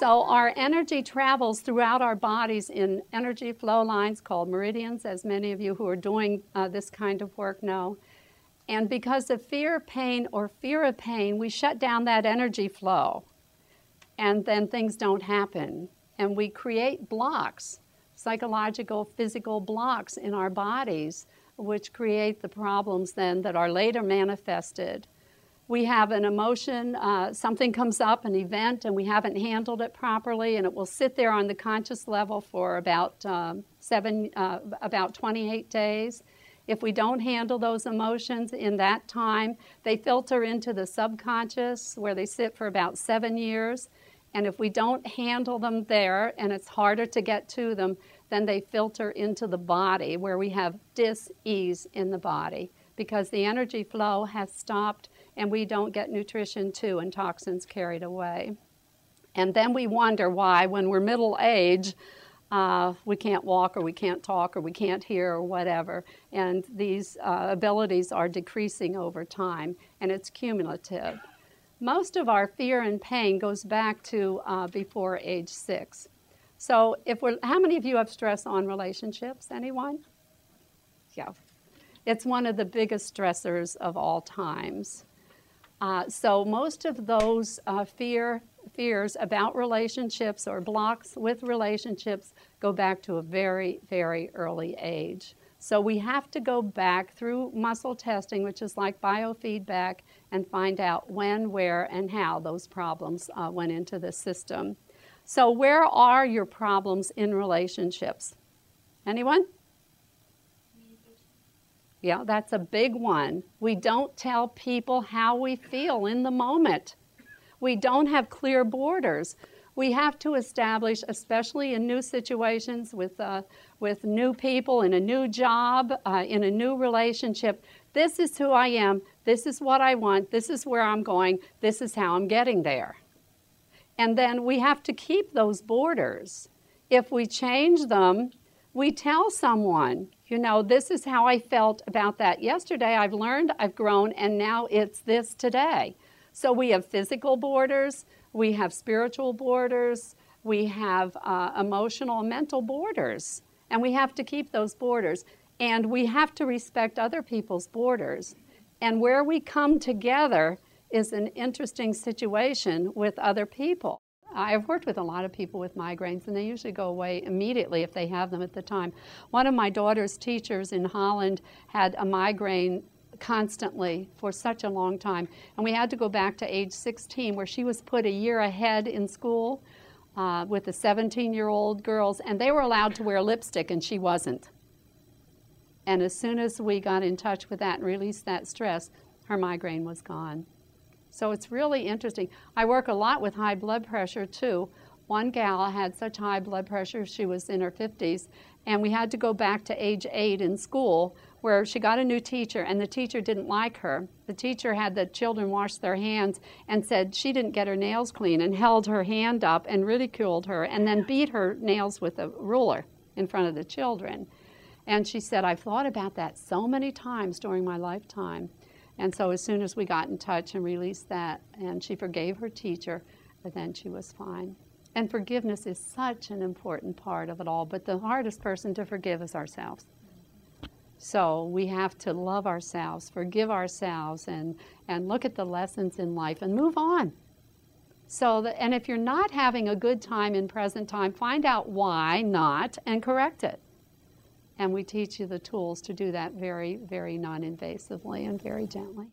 So our energy travels throughout our bodies in energy flow lines called meridians, as many of you who are doing this kind of work know. And because of fear of pain or fear of pain, we shut down that energy flow. And then things don't happen. And we create blocks, psychological, physical blocks in our bodies, which create the problems then that are later manifested. We have an emotion, something comes up, an event, and we haven't handled it properly, and it will sit there on the conscious level for about 28 days. If we don't handle those emotions in that time, they filter into the subconscious, where they sit for about 7 years. And if we don't handle them there, and it's harder to get to them, then they filter into the body, where we have dis-ease in the body, because the energy flow has stopped and we don't get nutrition to and toxins carried away. And then we wonder why, when we're middle age, we can't walk or we can't talk or we can't hear or whatever. And these abilities are decreasing over time, and it's cumulative. Most of our fear and pain goes back to before age 6. So how many of you have stress on relationships? Anyone? Yeah. It's one of the biggest stressors of all times. So most of those fears about relationships or blocks with relationships go back to a very, very early age. So we have to go back through muscle testing, which is like biofeedback, and find out when, where, and how those problems went into the system. So where are your problems in relationships? Anyone? Yeah, that's a big one. We don't tell people how we feel in the moment. We don't have clear borders. We have to establish, especially in new situations with new people, in a new job, in a new relationship, this is who I am, this is what I want, this is where I'm going, this is how I'm getting there. And then we have to keep those borders. If we change them, we tell someone, you know, this is how I felt about that yesterday. I've learned, I've grown, and now it's this today. So we have physical borders, we have spiritual borders, we have emotional and mental borders. And we have to keep those borders. And we have to respect other people's borders. And where we come together is an interesting situation with other people. I've worked with a lot of people with migraines, and they usually go away immediately if they have them at the time. One of my daughter's teachers in Holland had a migraine constantly for such a long time, and we had to go back to age 16, where she was put a year ahead in school with the 17-year-old girls, and they were allowed to wear lipstick, and she wasn't. And as soon as we got in touch with that and released that stress, her migraine was gone. So it's really interesting. I work a lot with high blood pressure too. One gal had such high blood pressure, she was in her 50s, and we had to go back to age 8 in school, where she got a new teacher, and the teacher didn't like her. The teacher had the children wash their hands and said she didn't get her nails clean, and held her hand up and ridiculed her, and then beat her nails with a ruler in front of the children. And she said, I've thought about that so many times during my lifetime. And so as soon as we got in touch and released that, and she forgave her teacher, then she was fine. And forgiveness is such an important part of it all, but the hardest person to forgive is ourselves. So we have to love ourselves, forgive ourselves, and look at the lessons in life and move on. And if you're not having a good time in present time, find out why not and correct it. And we teach you the tools to do that very, very non-invasively and very gently.